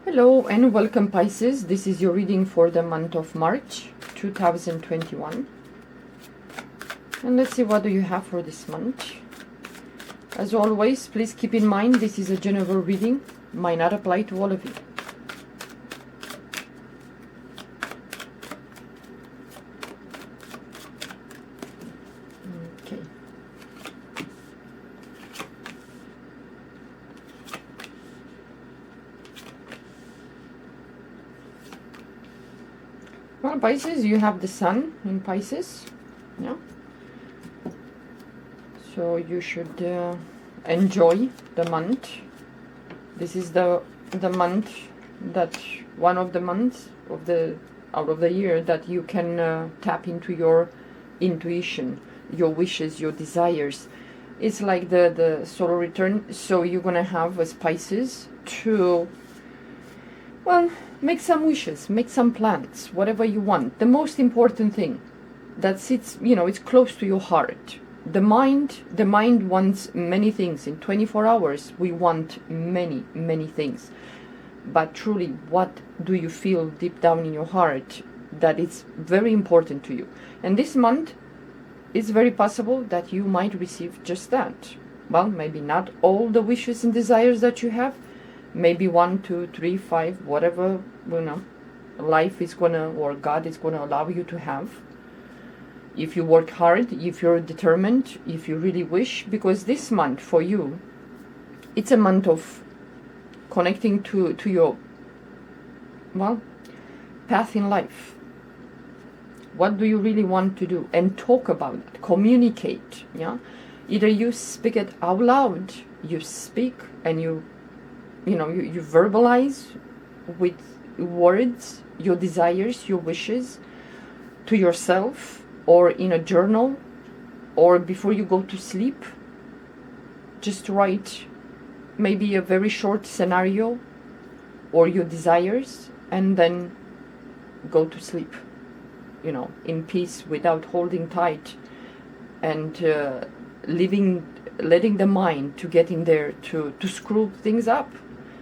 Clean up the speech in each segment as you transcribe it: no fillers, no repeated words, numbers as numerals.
Hello and welcome, Pisces. This is your reading for the month of March 2021. And let's see what do you have for this month. As always, please keep in mind this is a general reading, might not apply to all of you. Okay. Well, Pisces, you have the sun in Pisces, yeah. So you should enjoy the month. This is the month that one of the months of the out of the year that you can tap into your intuition, your wishes, your desires. It's like the solar return. So you're gonna have as Pisces to, well, make some wishes, make some plans, whatever you want. The most important thing that sits, it's close to your heart. The mind wants many things. In 24 hours, we want many, many things. But truly, what do you feel deep down in your heart that is very important to you? And this month, it's very possible that you might receive just that. Well, maybe not all the wishes and desires that you have. Maybe 1, 2, 3, 5, whatever, life is gonna, or God is gonna allow you to have. If you work hard, if you're determined, if you really wish, because this month for you, it's a month of connecting to your, well, path in life. What do you really want to do? And talk about it, communicate, yeah? Either you speak it out loud, you speak and you verbalize with words your desires, your wishes to yourself, or in a journal, or before you go to sleep. Just write maybe a very short scenario or your desires, and then go to sleep, in peace, without holding tight and letting the mind to get in there to screw things up.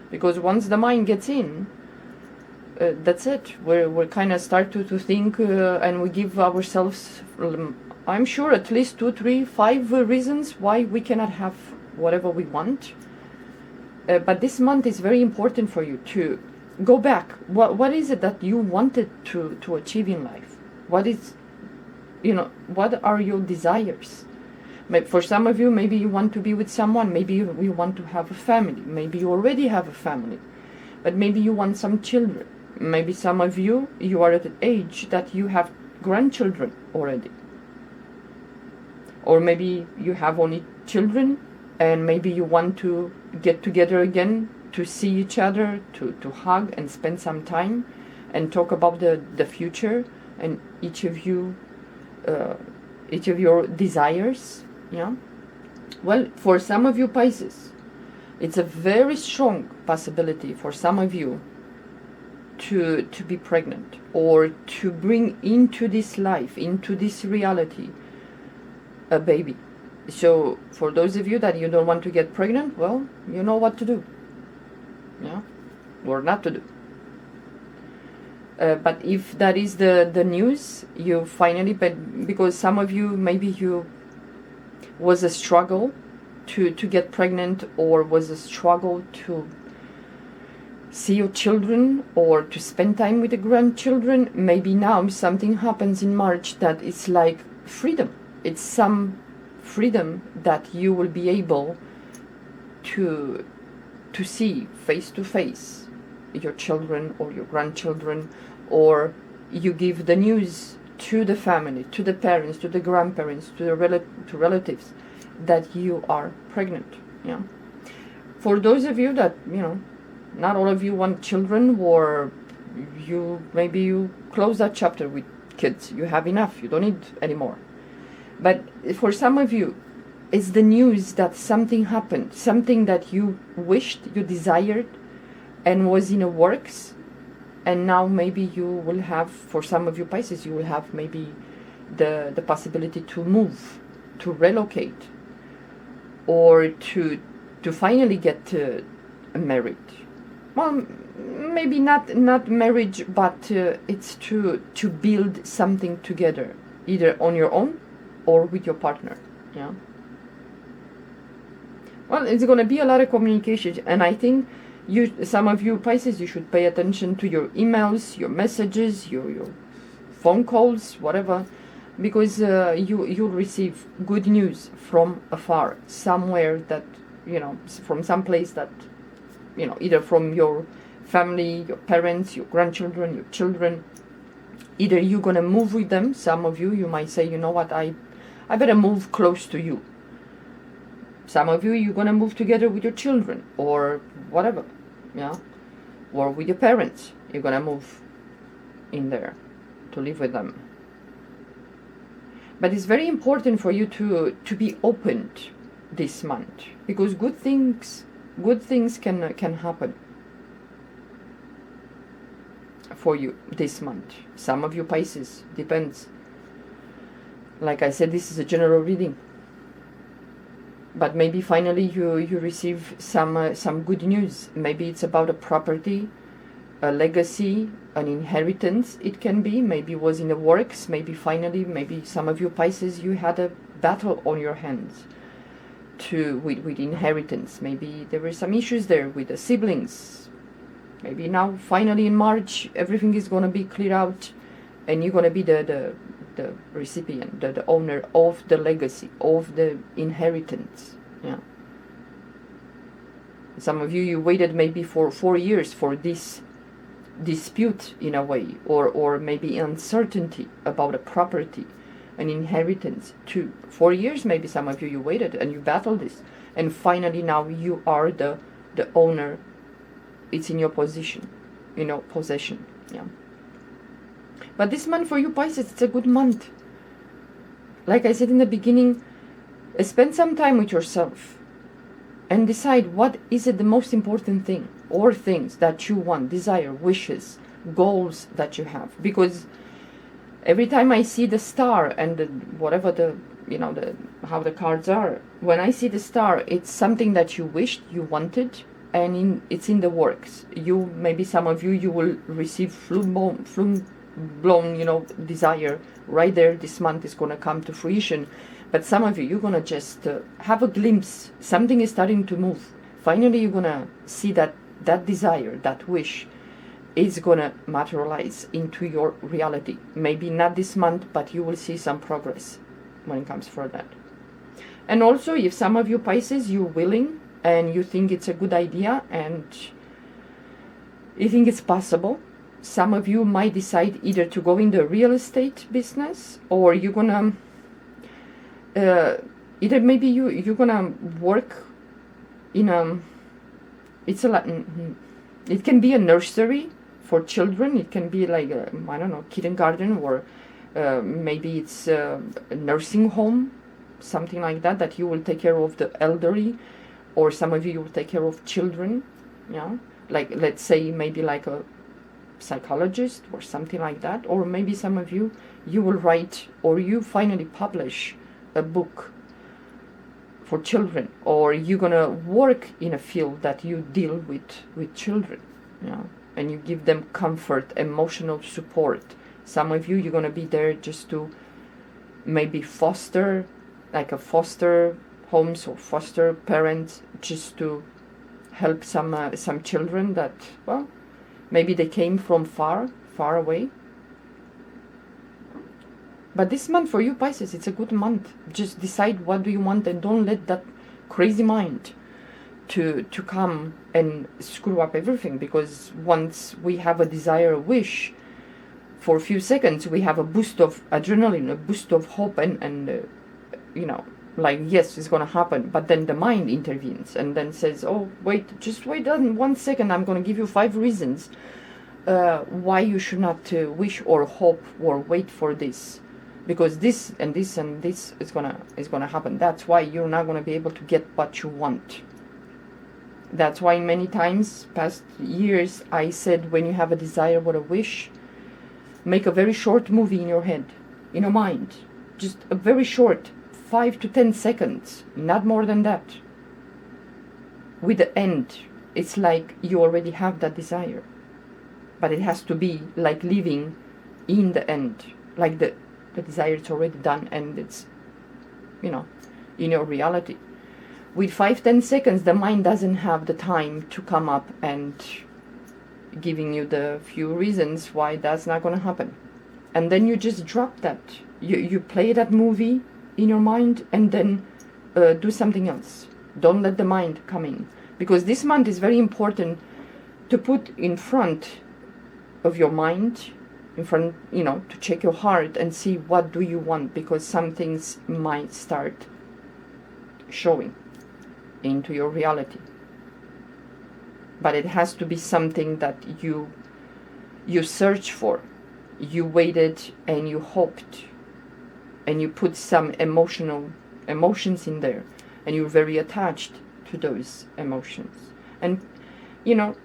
Because once the mind gets in, that's it. We're kind of start to think, and we give ourselves, I'm sure, at least 2, 3, 5 reasons why we cannot have whatever we want. But this month is very important for you to go back. What is it that you wanted to achieve in life? What is, what are your desires? For some of you, maybe you want to be with someone. Maybe you want to have a family. Maybe you already have a family. But maybe you want some children. Maybe some of you are at an age that you have grandchildren already. Or maybe you have only children, and maybe you want to get together again to see each other, to hug and spend some time and talk about the future and each of your desires. Yeah. Well, for some of you, Pisces, it's a very strong possibility for some of you to be pregnant, or to bring into this life, into this reality, a baby. So for those of you that you don't want to get pregnant, well, you know what to do, yeah, or not to do. But if that is the news, you finally, because some of you, maybe you was a struggle to get pregnant, or was a struggle to see your children or to spend time with the grandchildren. Maybe now something happens in March that is like freedom. It's some freedom that you will be able to see face to face your children or your grandchildren, or you give the news to the family, to the parents, to the grandparents, to relatives that you are pregnant. Yeah. For those of you that, not all of you want children, or maybe you close that chapter with kids. You have enough. You don't need any more. But for some of you, it's the news that something happened, something that you wished, you desired, and was in the works. And now maybe you will have, for some of you Pisces, you will have maybe the possibility to move, to relocate, or to finally get married. well, maybe not marriage, but it's to build something together, either on your own or with your partner. Yeah. Well, it's going to be a lot of communication, and I think some of you Pisces, you should pay attention to your emails, your messages, your phone calls, whatever, because you'll receive good news from afar, somewhere that, from some place that, either from your family, your parents, your grandchildren, your children. Either you're going to move with them. Some of you might say, you know what, I better move close to you. Some of you're going to move together with your children, or whatever, yeah, or with your parents. You're going to move in there to live with them. But it's very important for you to be opened this month, because good things can happen for you this month. Some of you Pisces, depends. Like I said, this is a general reading. But maybe finally you receive some good news. Maybe it's about a property, a legacy, an inheritance. It can be. Maybe it was in the works. Maybe finally, maybe some of you Pisces, you had a battle on your hands with inheritance. Maybe there were some issues there with the siblings. Maybe now finally in March everything is going to be cleared out, and you're going to be the recipient, the owner of the legacy, of the inheritance. Yeah. Some of you waited maybe for 4 years for this dispute in a way, or maybe uncertainty about a property, an inheritance. 4 years maybe some of you waited and you battled this, and finally now you are the owner. It's in your possession. Yeah. But this month for you Pisces, it's a good month. Like I said in the beginning, spend some time with yourself and decide what is the most important thing, or things that you want, desire, wishes, goals that you have. Because every time I see the star and whatever how the cards are, when I see the star, it's something that you wished, you wanted, and it's in the works. Maybe some of you will receive full-blown desire right there. This month is going to come to fruition. But some of you're going to just have a glimpse. Something is starting to move. Finally, you're going to see that desire, that wish, is going to materialize into your reality. Maybe not this month, but you will see some progress when it comes for that. And also, if some of you Pisces, you're willing and you think it's a good idea and you think it's possible, some of you might decide either to go in the real estate business, or you're gonna either maybe you're gonna work in it can be a nursery for children. It can be like kindergarten, or maybe it's a nursing home, something like that you will take care of the elderly, or some of you will take care of children. Yeah, like let's say maybe like a psychologist or something like that. Or maybe some of you will write, or you finally publish a book for children, or you're gonna work in a field that you deal with children, and you give them comfort, emotional support. Some of you're gonna be there just to maybe foster, like a foster homes or foster parents, just to help some children that, well, maybe they came from far away. But this month for you Pisces, it's a good month. Just decide what do you want, and don't let that crazy mind to come and screw up everything. Because once we have a desire, a wish, for a few seconds we have a boost of adrenaline, a boost of hope, and like, yes, it's going to happen. But then the mind intervenes and then says, oh, just wait 1 second, I'm going to give you 5 reasons why you should not wish or hope or wait for this, because this and this and this is gonna happen. That's why you're not going to be able to get what you want. That's why many times past years I said, when you have a desire or a wish, make a very short movie in your head, in your mind, just a very short 5 to 10 seconds, not more than that, with the end, it's like you already have that desire. But it has to be like living in the end, like the desire is already done and it's, you know, in your reality. With 5-10 seconds, the mind doesn't have the time to come up and giving you the few reasons why that's not going to happen. And then you just drop that. You play that movie in your mind and then do something else. Don't let the mind come in. Because this month is very important to put in front of your mind, in front, you know, to check your heart and see what do you want, because some things might start showing into your reality. But it has to be something that you search for, you waited and you hoped, and you put some emotions in there, and you're very attached to those emotions. And you know,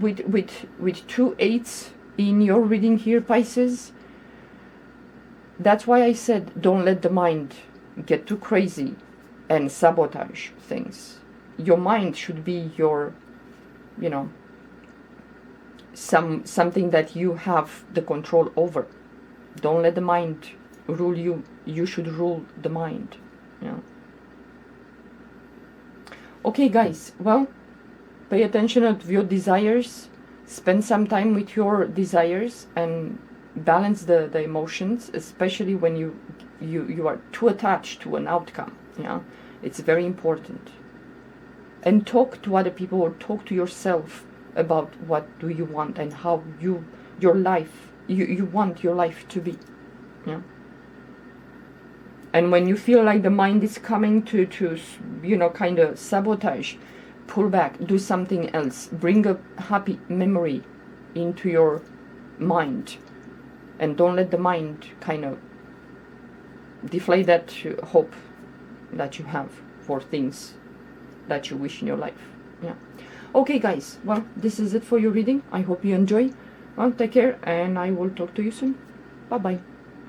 with 2 8s in your reading here, Pisces, that's why I said don't let the mind get too crazy and sabotage things. Your mind should be your, you know, something that you have the control over. Don't let the mind rule you. You should rule the mind. Yeah. Okay, guys. Well, pay attention to your desires. Spend some time with your desires and balance the emotions, especially when you are too attached to an outcome. Yeah, it's very important. And talk to other people or talk to yourself about what do you want and how you want your life to be. Yeah. And when you feel like the mind is coming to you know, kind of sabotage, pull back, do something else, bring a happy memory into your mind, and don't let the mind kind of deflate that hope that you have for things that you wish in your life. Yeah. Okay, guys, well, this is it for your reading. I hope you enjoy. Well, take care, and I will talk to you soon. Bye bye.